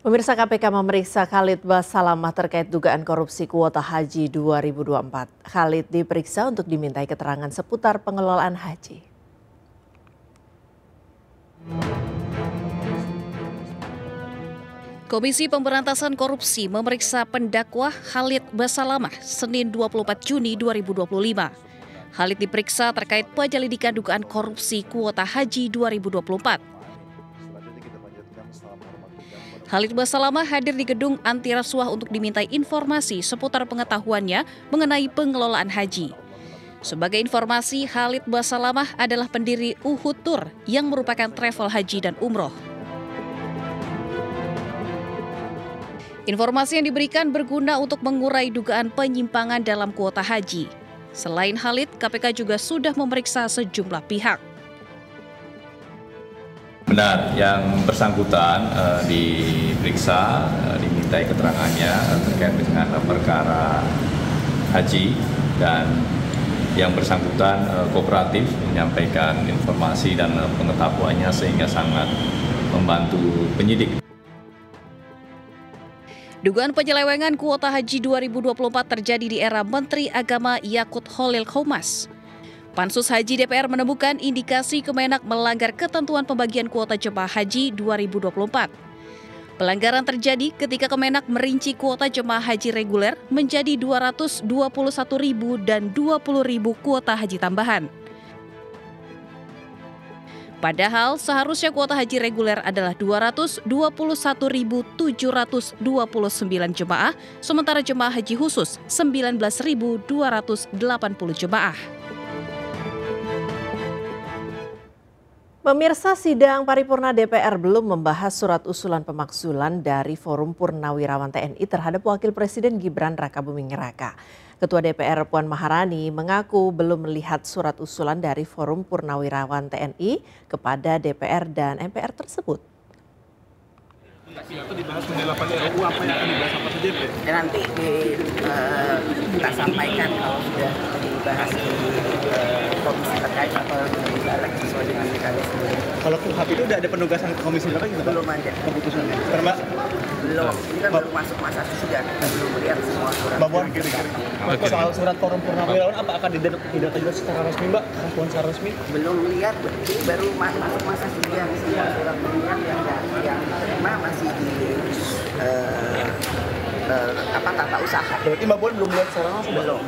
Pemirsa, KPK memeriksa Khalid Basalamah terkait dugaan korupsi kuota haji 2024. Khalid diperiksa untuk dimintai keterangan seputar pengelolaan haji. Komisi Pemberantasan Korupsi memeriksa pendakwa Khalid Basalamah Senin 24 Juni 2025. Khalid diperiksa terkait penyelidikan dugaan korupsi kuota haji 2024. Khalid Basalamah hadir di gedung anti rasuah untuk dimintai informasi seputar pengetahuannya mengenai pengelolaan haji. Sebagai informasi, Khalid Basalamah adalah pendiri Uhud Tour yang merupakan travel haji dan umroh. Informasi yang diberikan berguna untuk mengurai dugaan penyimpangan dalam kuota haji. Selain Khalid, KPK juga sudah memeriksa sejumlah pihak. Benar, yang bersangkutan diperiksa, dimintai keterangannya terkait dengan perkara haji, dan yang bersangkutan kooperatif menyampaikan informasi dan pengetahuannya sehingga sangat membantu penyidik. Dugaan penyelewengan kuota haji 2024 terjadi di era Menteri Agama Yakut Khalil Qomas. Pansus Haji DPR menemukan indikasi Kemenak melanggar ketentuan pembagian kuota jemaah haji 2024. Pelanggaran terjadi ketika Kemenak merinci kuota jemaah haji reguler menjadi 221.000 dan 20.000 kuota haji tambahan. Padahal seharusnya kuota haji reguler adalah 221.729 jemaah, sementara jemaah haji khusus 19.280 jemaah. Pemirsa, sidang paripurna DPR belum membahas surat usulan pemakzulan dari Forum Purnawirawan TNI terhadap Wakil Presiden Gibran Rakabuming Raka. Ketua DPR Puan Maharani mengaku belum melihat surat usulan dari Forum Purnawirawan TNI kepada DPR dan MPR tersebut. Itu dibahas mengenai 8 RUU, apa yang akan dibahas apa saja, Pak? Nanti kita sampaikan kalau sudah dibahas di komisi terkait atau di balik sesuai dengan mekanisme. Kalau KUHP itu udah ada penugasan ke komisi berapa gitu, Pak? Belum ada Keputusannya. Mbak? Belum. Ini kan baru masuk masa sidang. Kita belum melihat semua surat. Mbak Puan, soal surat Forum Purnawirawan apa akan didatangkan secara resmi, Mbak? Respon secara resmi? Belum lihat. Ini baru masuk masa sidang. Semua surat pernyataan yang diterima masih di tata usaha. Berarti Mbak Puan belum lihat secara langsung? Belum.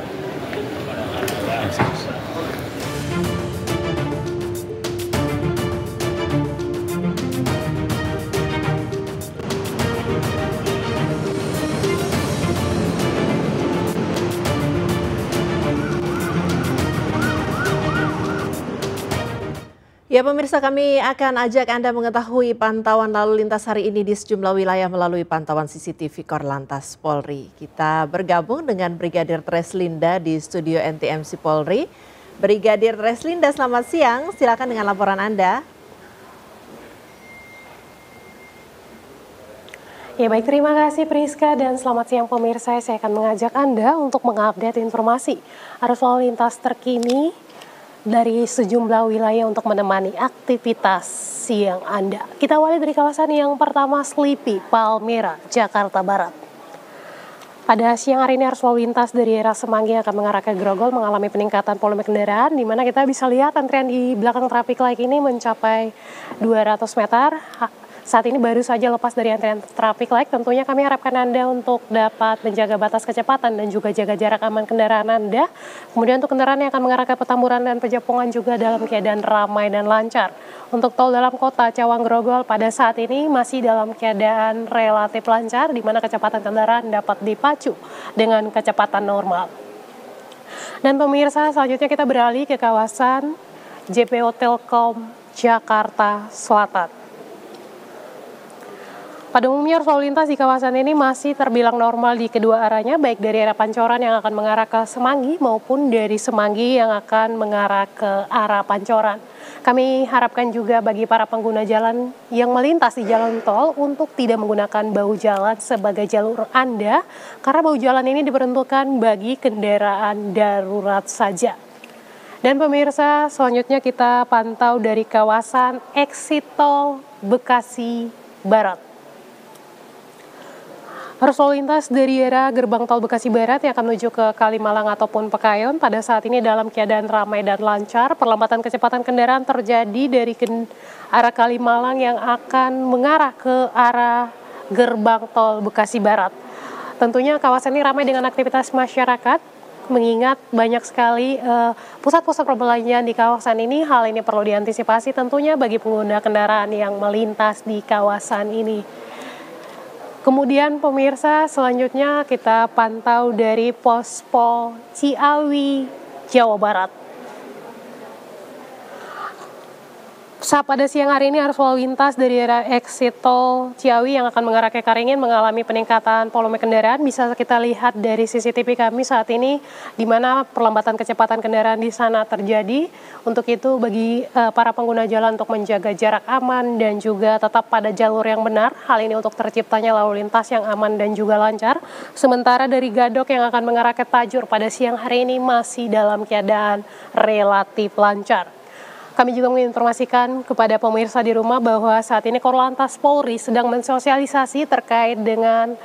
Ya pemirsa, kami akan ajak Anda mengetahui pantauan lalu lintas hari ini di sejumlah wilayah melalui pantauan CCTV Korlantas Polri. Kita bergabung dengan Brigadir Treslinda di studio NTMC Polri. Brigadir Treslinda, selamat siang. Silakan dengan laporan Anda. Ya baik, terima kasih Priska dan selamat siang pemirsa. Saya akan mengajak Anda untuk mengupdate informasi arus lalu lintas terkini dari sejumlah wilayah untuk menemani aktivitas siang Anda. Kita awali dari kawasan yang pertama, Slipi, Palmera, Jakarta Barat. Pada siang hari ini arus lalu lintas dari arah Semanggi akan mengarah ke Grogol mengalami peningkatan volume kendaraan, di mana kita bisa lihat antrian di belakang traffic light ini mencapai 200 meter. Saat ini baru saja lepas dari antrian traffic light. Tentunya kami harapkan Anda untuk dapat menjaga batas kecepatan dan juga jaga jarak aman kendaraan Anda. Kemudian untuk kendaraan yang akan mengarah ke Petamburan dan Pejapongan juga dalam keadaan ramai dan lancar. Untuk tol dalam kota Cawang Grogol pada saat ini masih dalam keadaan relatif lancar, di mana kecepatan kendaraan dapat dipacu dengan kecepatan normal. Dan pemirsa, selanjutnya kita beralih ke kawasan JPO Telkom Jakarta Selatan. Pada umumnya arus lalu lintas di kawasan ini masih terbilang normal di kedua arahnya, baik dari arah Pancoran yang akan mengarah ke Semanggi maupun dari Semanggi yang akan mengarah ke arah Pancoran. Kami harapkan juga bagi para pengguna jalan yang melintas di jalan tol untuk tidak menggunakan bahu jalan sebagai jalur Anda, karena bahu jalan ini diperuntukkan bagi kendaraan darurat saja. Dan pemirsa, selanjutnya kita pantau dari kawasan exit tol Bekasi Barat. Arus lalu lintas dari arah gerbang tol Bekasi Barat yang akan menuju ke Kalimalang ataupun Pekayon pada saat ini dalam keadaan ramai dan lancar. Perlambatan kecepatan kendaraan terjadi dari arah Kalimalang yang akan mengarah ke arah gerbang tol Bekasi Barat. Tentunya kawasan ini ramai dengan aktivitas masyarakat, mengingat banyak sekali pusat-pusat perbelanjaan di kawasan ini. Hal ini perlu diantisipasi tentunya bagi pengguna kendaraan yang melintas di kawasan ini. Kemudian pemirsa, selanjutnya kita pantau dari Pospol Ciawi, Jawa Barat. Pada siang hari ini arus lalu lintas dari arah exit tol Ciawi yang akan mengarah ke Caringin mengalami peningkatan volume kendaraan. Bisa kita lihat dari CCTV kami saat ini di mana perlambatan kecepatan kendaraan di sana terjadi. Untuk itu bagi para pengguna jalan untuk menjaga jarak aman dan juga tetap pada jalur yang benar. Hal ini untuk terciptanya lalu lintas yang aman dan juga lancar. Sementara dari Gadok yang akan mengarah ke Tajur pada siang hari ini masih dalam keadaan relatif lancar. Kami juga menginformasikan kepada pemirsa di rumah bahwa saat ini Korlantas Polri sedang mensosialisasi terkait dengan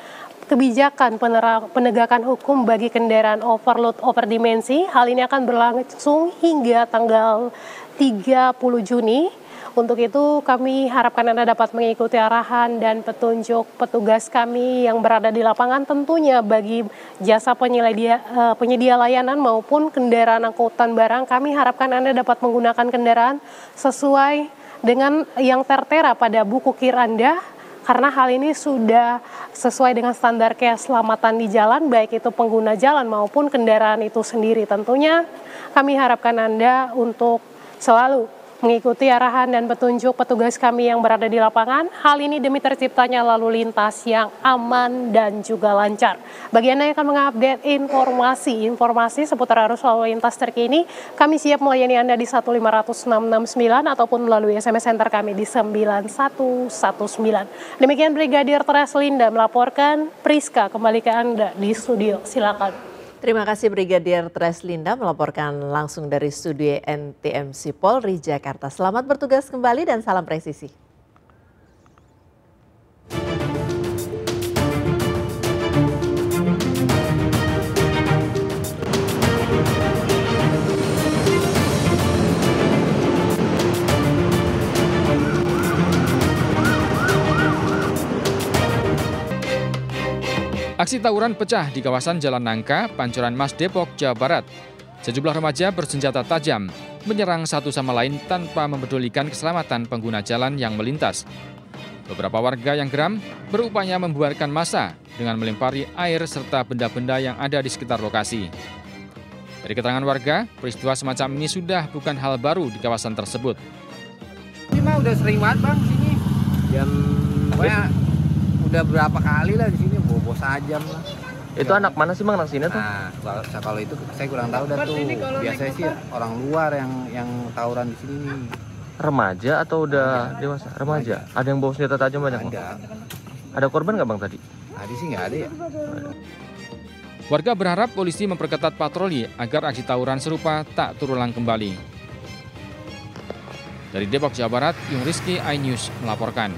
kebijakan penegakan hukum bagi kendaraan overload overdimensi. Hal ini akan berlangsung hingga tanggal 30 Juni. Untuk itu kami harapkan Anda dapat mengikuti arahan dan petunjuk petugas kami yang berada di lapangan, tentunya bagi jasa penyedia layanan maupun kendaraan angkutan barang. Kami harapkan Anda dapat menggunakan kendaraan sesuai dengan yang tertera pada buku KIR Anda, karena hal ini sudah sesuai dengan standar keselamatan di jalan, baik itu pengguna jalan maupun kendaraan itu sendiri. Tentunya kami harapkan Anda untuk selalu mengikuti arahan dan petunjuk petugas kami yang berada di lapangan. Hal ini demi terciptanya lalu lintas yang aman dan juga lancar. Bagi Anda yang akan mengupdate informasi seputar arus lalu lintas terkini, kami siap melayani Anda di 1500669 ataupun melalui SMS center kami di 9119. Demikian Brigadir Treslinda melaporkan. Priska, kembali ke Anda di studio. Silakan. Terima kasih Brigadir Treslinda melaporkan langsung dari studio NTMC Polri Jakarta. Selamat bertugas kembali dan salam presisi. Aksi tawuran pecah di kawasan Jalan Nangka, Pancoran Mas, Depok, Jawa Barat. Sejumlah remaja bersenjata tajam menyerang satu sama lain tanpa mempedulikan keselamatan pengguna jalan yang melintas. Beberapa warga yang geram berupaya membuarkan massa dengan melempari air serta benda-benda yang ada di sekitar lokasi. Dari keterangan warga, peristiwa semacam ini sudah bukan hal baru di kawasan tersebut. Ini mah udah sering banget bang sini. Pokoknya udah berapa kali lah di sini, bobo sajam lah. Itu anak mana sih bang nang sini tuh? Nah, kalau itu saya kurang tahu dah tuh. Biasanya sih orang luar yang tawuran di sini nih. Remaja atau udah dewasa? Remaja. Ada yang bawa senjata tajam banyak bang? Ada korban nggak bang tadi? Tadi sih nggak ada ya. Warga berharap polisi memperketat patroli agar aksi tawuran serupa tak terulang kembali. Dari Depok, Jawa Barat, Yung Rizky, iNews melaporkan.